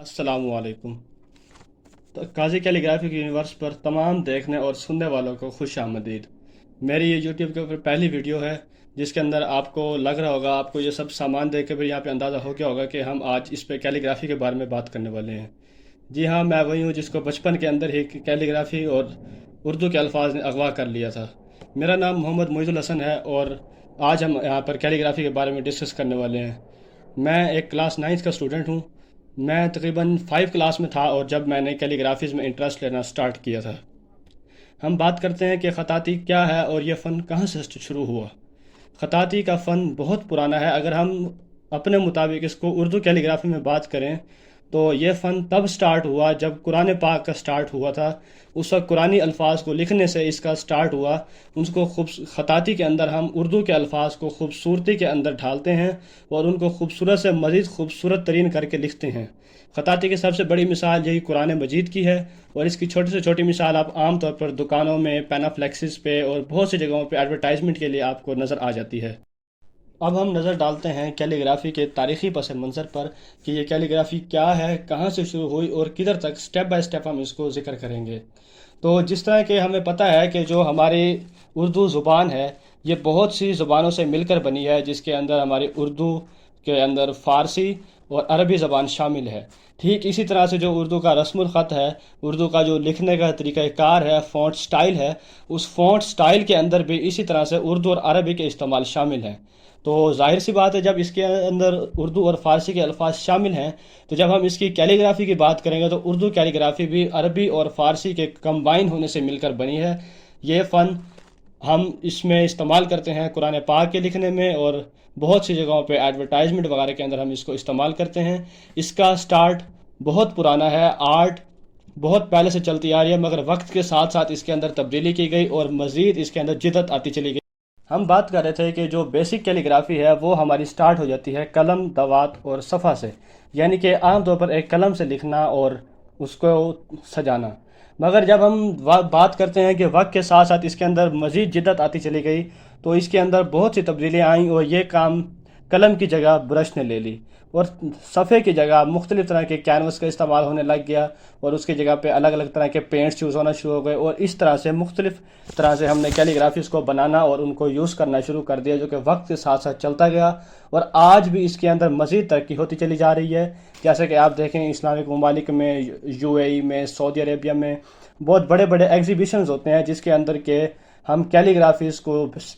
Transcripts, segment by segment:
अस्सलामुअलैकुम। तो काजी कैलीग्राफी के यूनिवर्स पर तमाम देखने और सुनने वालों को खुश आमदीद। मेरी ये यूट्यूब के ऊपर पहली वीडियो है जिसके अंदर आपको लग रहा होगा, आपको ये सब सामान देख के फिर यहाँ पे अंदाज़ा हो गया होगा कि हम आज इस पे कैलीग्राफी के बारे में बात करने वाले हैं। जी हाँ, मैं वही हूँ जिसको बचपन के अंदर ही कैलीग्राफी और उर्दू के अल्फाज ने अगवा कर लिया था। मेरा नाम मोहम्मद मोइजुल हसन है और आज हम यहाँ पर कैलीग्राफी के बारे में डिस्कस करने वाले हैं। मैं एक क्लास 9th का स्टूडेंट हूँ। मैं तकरीबन 5 क्लास में था और जब मैंने कैलीग्राफीज़ में इंटरेस्ट लेना स्टार्ट किया था। हम बात करते हैं कि ख़ताती क्या है और ये फ़न कहाँ से शुरू हुआ। ख़ताती का फ़न बहुत पुराना है। अगर हम अपने मुताबिक इसको उर्दू कैलीग्राफी में बात करें तो ये फ़न तब स्टार्ट हुआ जब कुरान पाक का स्टार्ट हुआ था। उस वक्त कुरानी अल्फाज को लिखने से इसका स्टार्ट हुआ। उसको खूब ख़ताती के अंदर हम उर्दू के अल्फाज को खूबसूरती के अंदर ढालते हैं और उनको खूबसूरत से मज़ीद खूबसूरत तरीन करके लिखते हैं। ख़ताती की सबसे बड़ी मिसाल यही कुरान मजीद की है और इसकी छोटी से छोटी मिसाल आप आम तौर पर दुकानों में, पेनाफ्लेक्सिस पे और बहुत सी जगहों पे एडवर्टाइजमेंट के लिए आपको नज़र आ जाती है। अब हम नज़र डालते हैं कैलीग्राफी के तारीख़ी पस मंज़र पर कि ये कैलीग्राफी क्या है, कहाँ से शुरू हुई और किधर तक स्टेप बाय स्टेप हम इसको ज़िक्र करेंगे। तो जिस तरह के हमें पता है कि जो हमारी उर्दू ज़ुबान है ये बहुत सी ज़ुबानों से मिलकर बनी है, जिसके अंदर हमारी उर्दू के अंदर फ़ारसी और अरबी ज़बान शामिल है। ठीक इसी तरह से जो उर्दू का रस्मुल ख़त है, उर्दू का जो लिखने का तरीक़ाकार है, फ़ॉन्ट स्टाइल है, उस फ़ॉन्ट स्टाइल के अंदर भी इसी तरह से उर्दू और अरबी के इस्तेमाल शामिल हैं। तो ज़ाहिर सी बात है, जब इसके अंदर उर्दू और फ़ारसी के अल्फाज शामिल हैं तो जब हम इसकी कैलीग्राफी की बात करेंगे तो उर्दू कैलीग्राफी भी अरबी और फ़ारसी के कंबाइन होने से मिलकर बनी है। ये फ़न हम इसमें इस्तेमाल करते हैं कुरान पाक के लिखने में और बहुत सी जगहों पे एडवर्टाइजमेंट वगैरह के अंदर हम इसको इस्तेमाल करते हैं। इसका स्टार्ट बहुत पुराना है। आर्ट बहुत पहले से चलती आ रही है, मगर वक्त के साथ साथ इसके अंदर तब्दीली की गई और मज़ीद इसके अंदर जिद्दत आती चली गई। हम बात कर रहे थे कि जो बेसिक कैलीग्राफी है वो हमारी स्टार्ट हो जाती है कलम, दवात और सफ़ा से, यानी कि आम तौर पर एक कलम से लिखना और उसको सजाना। मगर जब हम बात करते हैं कि वक्त के साथ साथ इसके अंदर मज़ीद जिद्दत आती चली गई तो इसके अंदर बहुत सी तब्दीलियाँ आईं और ये काम कलम की जगह ब्रश ने ले ली और सफ़े की जगह मुख्तलिफ़ तरह के कैनवस का इस्तेमाल होने लग गया और उसकी जगह पे अलग अलग तरह के पेंट्स यूज़ होना शुरू हो गए और इस तरह से मुख्तलिफ़ तरह से हमने कैलीग्राफीज़ को बनाना और उनको यूज़ करना शुरू कर दिया, जो कि वक्त के साथ साथ चलता गया और आज भी इसके अंदर मज़ीद तरक्की होती चली जा रही है। जैसे कि आप देखें इस्लामिक ममालिक में, यूएई में, सऊदी अरेबिया में बहुत बड़े बड़े एग्जीबिशंस होते हैं जिसके अंदर के हम कैलीग्राफीज़ को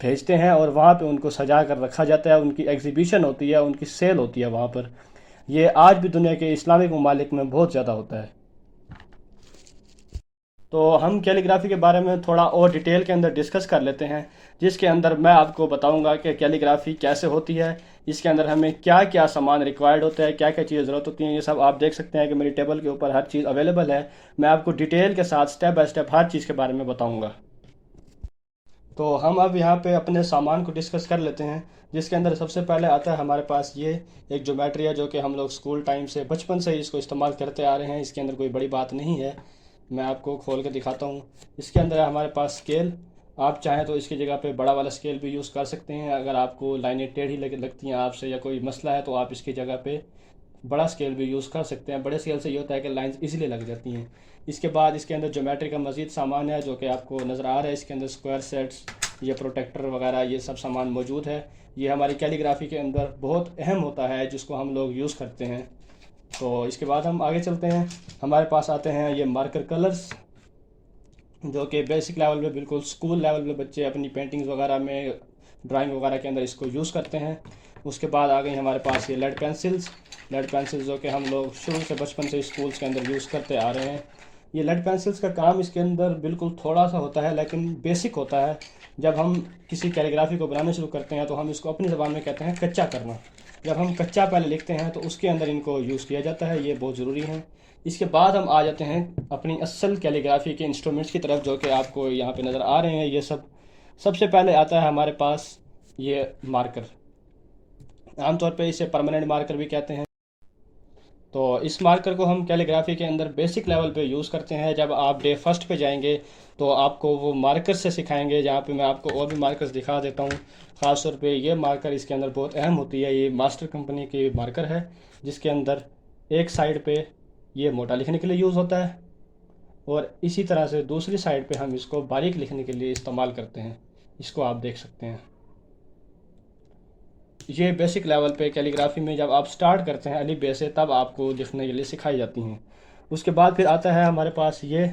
भेजते हैं और वहाँ पे उनको सजा कर रखा जाता है। उनकी एग्जीबिशन होती है, उनकी सेल होती है वहाँ पर। ये आज भी दुनिया के इस्लामिक ममालिक में बहुत ज़्यादा होता है। तो हम कैलीग्राफी के बारे में थोड़ा और डिटेल के अंदर डिस्कस कर लेते हैं, जिसके अंदर मैं आपको बताऊंगा कि कैलीग्राफी कैसे होती है, इसके अंदर हमें क्या क्या सामान रिक्वायर्ड होता है, क्या क्या चीज़ें ज़रूरत होती हैं। ये सब आप देख सकते हैं कि मेरी टेबल के ऊपर हर चीज़ अवेलेबल है। मैं आपको डिटेल के साथ स्टेप बाय स्टेप हर चीज़ के बारे में बताऊँगा। तो हम अब यहाँ पे अपने सामान को डिस्कस कर लेते हैं, जिसके अंदर सबसे पहले आता है हमारे पास ये एक ज्योमेट्री है, जो कि हम लोग स्कूल टाइम से बचपन से ही इसको इस्तेमाल करते आ रहे हैं। इसके अंदर कोई बड़ी बात नहीं है। मैं आपको खोल के दिखाता हूँ। इसके अंदर है हमारे पास स्केल। आप चाहें तो इसकी जगह पे बड़ा वाला स्केल भी यूज़ कर सकते हैं। अगर आपको लाइनें टेढ़ी लगती हैं आपसे या कोई मसला है तो आप इसकी जगह पे बड़ा स्केल भी यूज़ कर सकते हैं। बड़े स्केल से ये होता है कि लाइंस इजीली लग जाती हैं। इसके बाद इसके अंदर ज्योमेट्री का मज़ीद सामान है जो कि आपको नज़र आ रहा है। इसके अंदर स्क्वायर सेट्स, ये प्रोटेक्टर वगैरह, ये सब सामान मौजूद है। ये हमारी कैलीग्राफी के अंदर बहुत अहम होता है जिसको हम लोग यूज़ करते हैं। तो इसके बाद हम आगे चलते हैं। हमारे पास आते हैं ये मार्कर कलर्स, जो कि बेसिक लेवल पे, बिल्कुल स्कूल लेवल पे बच्चे अपनी पेंटिंग्स वगैरह में, ड्राइंग वगैरह के अंदर इसको यूज़ करते हैं। उसके बाद आ गई हमारे पास ये लेड पेंसिल्स जो कि हम लोग शुरू से बचपन से स्कूल्स के अंदर यूज़ करते आ रहे हैं। ये लेड पेंसिल्स का काम इसके अंदर बिल्कुल थोड़ा सा होता है लेकिन बेसिक होता है। जब हम किसी कैलीग्राफी को बनाना शुरू करते हैं तो हम इसको अपनी ज़बान में कहते हैं कच्चा करना। जब हम कच्चा पहले लिखते हैं तो उसके अंदर इनको यूज़ किया जाता है। ये बहुत ज़रूरी है। इसके बाद हम आ जाते हैं अपनी असल कैलीग्राफी के इंस्ट्रूमेंट्स की तरफ, जो कि आपको यहाँ पे नज़र आ रहे हैं। ये सब सबसे पहले आता है हमारे पास ये मार्कर। आमतौर पे इसे परमानेंट मार्कर भी कहते हैं। तो इस मार्कर को हम कैलीग्राफी के अंदर बेसिक लेवल पे यूज़ करते हैं। जब आप डे फर्स्ट पे जाएंगे तो आपको वो मार्कर से सिखाएंगे, जहाँ पे मैं आपको और भी मार्कर्स दिखा देता हूँ। ख़ास तौर पे ये मार्कर इसके अंदर बहुत अहम होती है। ये मास्टर कंपनी की मार्कर है, जिसके अंदर एक साइड पे ये मोटा लिखने के लिए यूज़ होता है, और इसी तरह से दूसरी साइड पे हम इसको बारीक लिखने के लिए इस्तेमाल करते हैं। इसको आप देख सकते हैं। ये बेसिक लेवल पे कैलीग्राफी में जब आप स्टार्ट करते हैं अली बे से, तब आपको लिखने के लिए सिखाई जाती हैं। उसके बाद फिर आता है हमारे पास ये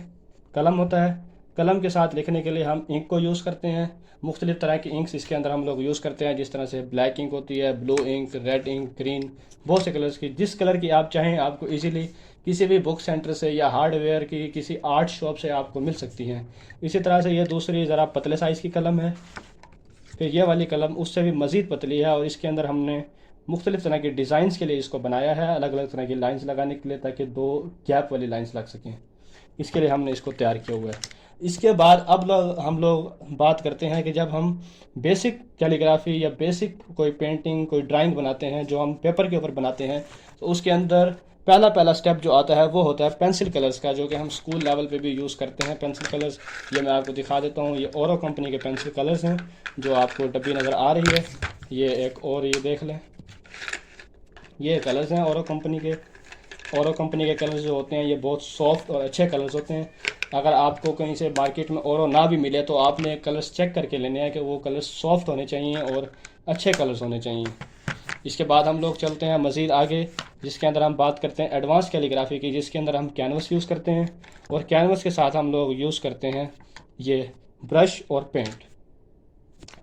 कलम होता है। कलम के साथ लिखने के लिए हम इंक को यूज़ करते हैं। मुख्तलिफ़ तरह की इंक्स इसके अंदर हम लोग यूज़ करते हैं, जिस तरह से ब्लैक इंक होती है, blue ink, red ink, green, बहुत से कलर्स की। जिस कलर की आप चाहें आपको इजीली किसी भी बुक सेंटर से या हार्डवेयर की किसी आर्ट शॉप से आपको मिल सकती हैं। इसी तरह से ये दूसरी ज़रा पतले साइज़ की कलम है। फिर ये वाली कलम उससे भी मज़ीद पतली है, और इसके अंदर हमने मुख्तलिफ़ तरह के डिज़ाइंस के लिए इसको बनाया है, अलग अलग तरह की लाइंस लगाने के लिए, ताकि दो गैप वाली लाइंस लग सकें। इसके लिए हमने इसको तैयार किया हुआ है। इसके बाद अब हम लोग बात करते हैं कि जब हम बेसिक कैलीग्राफी या बेसिक कोई पेंटिंग कोई ड्राइंग बनाते हैं जो हम पेपर के ऊपर बनाते हैं, तो उसके अंदर पहला पहला स्टेप जो आता है वो होता है पेंसिल कलर्स का, जो कि हम स्कूल लेवल पे भी यूज़ करते हैं। पेंसिल कलर्स ये मैं आपको दिखा देता हूँ। ये ओरो कंपनी के पेंसिल कलर्स हैं जो आपको डब्बी नज़र आ रही है। ये एक और ये देख लें, ये कलर्स हैं ओरो कंपनी के कलर्स जो होते हैं ये बहुत सॉफ्ट और अच्छे कलर्स होते हैं। अगर आपको कहीं से मार्केट में ओरो ना भी मिले तो आपने कलर्स चेक करके लेने हैं कि वो कलर्स सॉफ्ट होने चाहिए और अच्छे कलर्स होने चाहिए। इसके बाद हम लोग चलते हैं मज़ीद आगे, जिसके अंदर हम बात करते हैं एडवांस कैलीग्राफी की, जिसके अंदर हम कैनवस यूज़ करते हैं, और कैनवस के साथ हम लोग यूज़ करते हैं ये ब्रश और पेंट।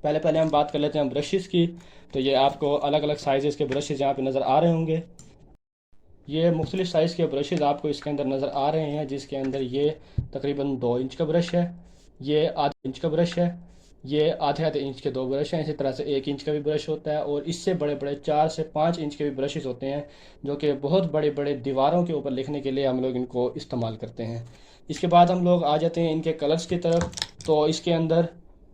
पहले पहले हम बात कर लेते हैं ब्रशेज़ की। तो ये आपको अलग अलग साइज़ के ब्रशेज़ यहाँ पे नज़र आ रहे होंगे। ये मुख्तलिफ़ साइज़ के ब्रशेज़ आपको इसके अंदर नज़र आ रहे हैं, जिसके अंदर ये तकरीबन 2 इंच का ब्रश है, ये आधे इंच का ब्रश है, ये आधे आधे इंच के 2 ब्रश हैं। इसी तरह से 1 इंच का भी ब्रश होता है, और इससे बड़े बड़े 4 से 5 इंच के भी ब्रशेज़ होते हैं, जो कि बहुत बड़े बड़े दीवारों के ऊपर लिखने के लिए हम लोग इनको इस्तेमाल करते हैं। इसके बाद हम लोग आ जाते हैं इनके कलर्स की तरफ। तो इसके अंदर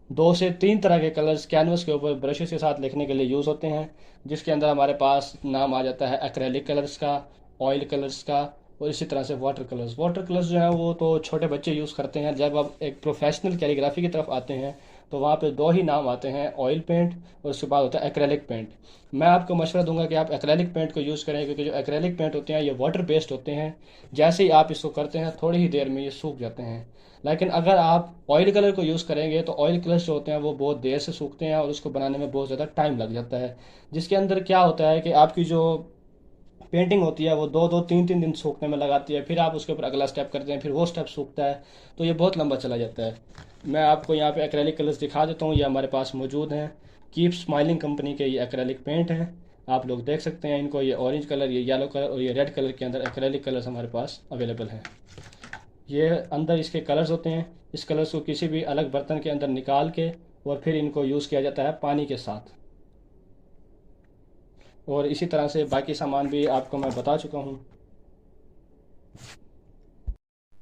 2 से 3 तरह के कलर्स कैनवस के ऊपर ब्रशेस के साथ लिखने के लिए यूज़ होते हैं, जिसके अंदर हमारे पास नाम आ जाता है एक्रेलिक कलर्स का, ऑयल कलर्स का, और इसी तरह से वाटर कलर्स जो है वो तो छोटे बच्चे यूज़ करते हैं। जब आप एक प्रोफेशनल कैलीग्राफी की तरफ आते हैं तो वहाँ पे 2 ही नाम आते हैं, ऑयल पेंट और उसके बाद होता है एक्रेलिक पेंट। मैं आपको मशवरा दूंगा कि आप एक्रेलिक पेंट को यूज़ करें, क्योंकि जो एक्रेलिक पेंट होते हैं ये वाटर बेस्ड होते हैं। जैसे ही आप इसको करते हैं थोड़ी ही देर में ये सूख जाते हैं। लेकिन अगर आप ऑयल कलर को यूज़ करेंगे तो ऑयल कलर्स जो होते हैं वो बहुत देर से सूखते हैं, और उसको बनाने में बहुत ज़्यादा टाइम लग जाता है। जिसके अंदर क्या होता है कि आपकी जो पेंटिंग होती है वो 2 2 3 3 दिन सूखने में लगाती है, फिर आप उसके ऊपर अगला स्टेप करते हैं, फिर वो स्टेप सूखता है, तो ये बहुत लंबा चला जाता है। मैं आपको यहाँ पे एक्रेलिक कलर्स दिखा देता हूँ, ये हमारे पास मौजूद हैं। कीप स्माइलिंग कंपनी के ये एक्रेलिक पेंट हैं, आप लोग देख सकते हैं इनको। ये ऑरेंज कलर, ये येलो कलर और ये रेड कलर के अंदर एक्रेलिक कलर्स हमारे पास अवेलेबल हैं। ये अंदर इसके कलर्स होते हैं। इस कलर्स को किसी भी अलग बर्तन के अंदर निकाल के और फिर इनको यूज़ किया जाता है पानी के साथ, और इसी तरह से बाकी सामान भी आपको मैं बता चुका हूँ।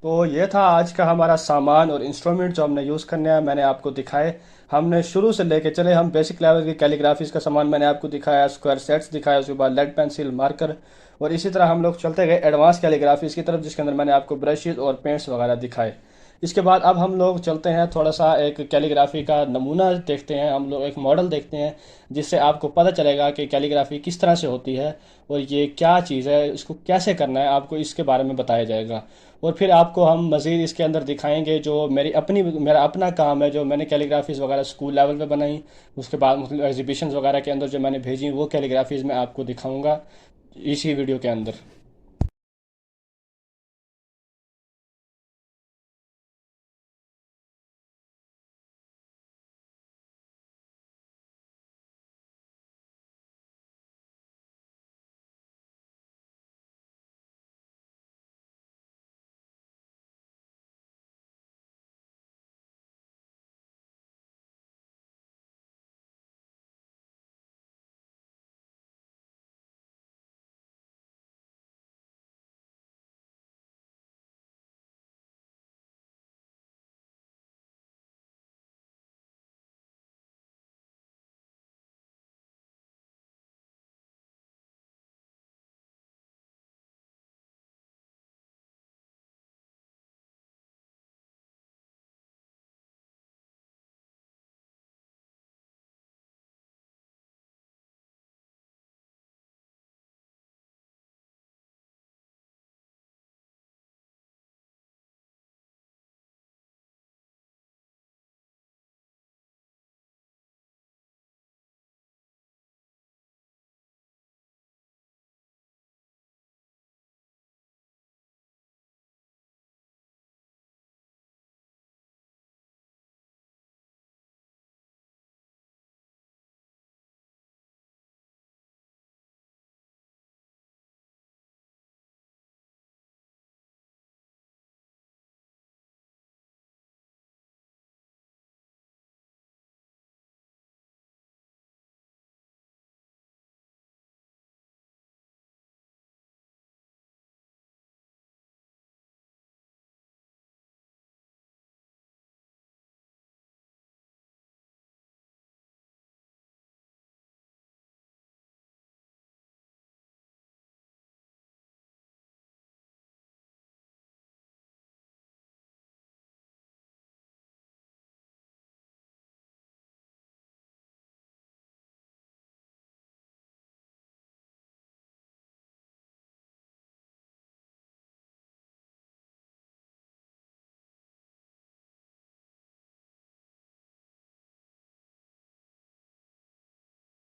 तो ये था आज का हमारा सामान और इंस्ट्रूमेंट जो हमने यूज़ करने हैं, मैंने आपको दिखाए। हमने शुरू से लेके चले, हम बेसिक लेवल की कैलीग्राफीज का सामान मैंने आपको दिखाया, स्क्वायर सेट्स दिखाया, उसके बाद लेड पेंसिल, मार्कर, और इसी तरह हम लोग चलते गए एडवांस कैलीग्राफीज की तरफ, जिसके अंदर मैंने आपको ब्रशेज और पेंट्स वगैरह दिखाए। इसके बाद अब हम लोग चलते हैं थोड़ा सा एक कैलीग्राफी का नमूना देखते हैं, हम लोग एक मॉडल देखते हैं, जिससे आपको पता चलेगा कि कैलीग्राफी किस तरह से होती है और ये क्या चीज़ है, इसको कैसे करना है, आपको इसके बारे में बताया जाएगा। और फिर आपको हम मज़ीद इसके अंदर दिखाएंगे जो मेरा अपना काम है, जो मैंने कैलीग्राफीज़ वगैरह स्कूल लेवल पे बनाई, उसके बाद मतलब एग्जीबिशंस वगैरह के अंदर जो मैंने भेजी, वो कैलीग्राफीज़ मैं आपको दिखाऊंगा इसी वीडियो के अंदर।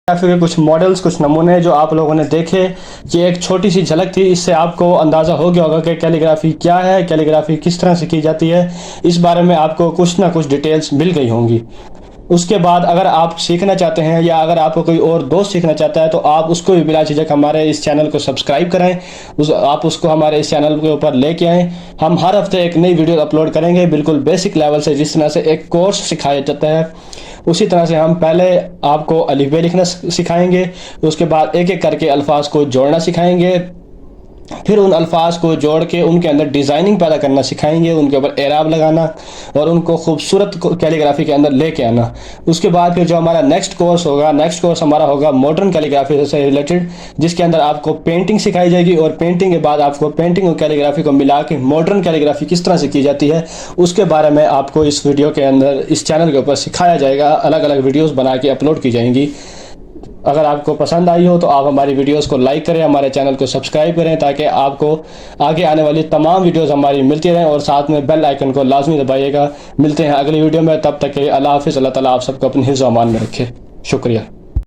कैलीग्राफी के कुछ मॉडल्स, कुछ नमूने जो आप लोगों ने देखे, ये एक छोटी सी झलक थी। इससे आपको अंदाज़ा हो गया होगा कि कैलीग्राफी क्या है, कैलीग्राफी किस तरह से की जाती है। इस बारे में आपको कुछ ना कुछ डिटेल्स मिल गई होंगी। उसके बाद अगर आप सीखना चाहते हैं या अगर आपको कोई और दोस्त सीखना चाहता है तो आप उसको भी बिला झिझक हमारे इस चैनल को सब्सक्राइब करें, आप उसको हमारे इस चैनल के ऊपर लेके आएँ। हम हर हफ्ते एक नई वीडियो अपलोड करेंगे, बिल्कुल बेसिक लेवल से। जिस तरह से एक कोर्स सिखाया जाता है उसी तरह से हम पहले आपको अलिफ-बे लिखना सिखाएंगे, उसके बाद एक एक करके अल्फाज को जोड़ना सिखाएंगे, फिर उन अल्फाज को जोड़ के उनके अंदर डिज़ाइनिंग पैदा करना सिखाएंगे, उनके ऊपर एराब लगाना और उनको खूबसूरत कैलीग्राफी के अंदर लेके आना। उसके बाद फिर जो हमारा नेक्स्ट कोर्स होगा, नेक्स्ट कोर्स हमारा होगा मॉडर्न कैलीग्राफी से रिलेटेड, जिसके अंदर आपको पेंटिंग सिखाई जाएगी और पेंटिंग के बाद आपको पेंटिंग और कैलीग्राफी को मिला के मॉडर्न कैलीग्राफी किस तरह से की जाती है उसके बारे में आपको इस वीडियो के अंदर, इस चैनल के ऊपर सिखाया जाएगा। अलग अलग वीडियोज़ बना के अपलोड की जाएंगी। अगर आपको पसंद आई हो तो आप हमारी वीडियोस को लाइक करें, हमारे चैनल को सब्सक्राइब करें, ताकि आपको आगे आने वाली तमाम वीडियोस हमारी मिलती रहें, और साथ में बेल आइकन को लाजमी दबाइएगा। मिलते हैं अगली वीडियो में, तब तक के लिए अल्लाह हाफिज़। अल्लाह ताला आप सबको अपने हिफ्ज़-ओ-अमान में रखे। शुक्रिया।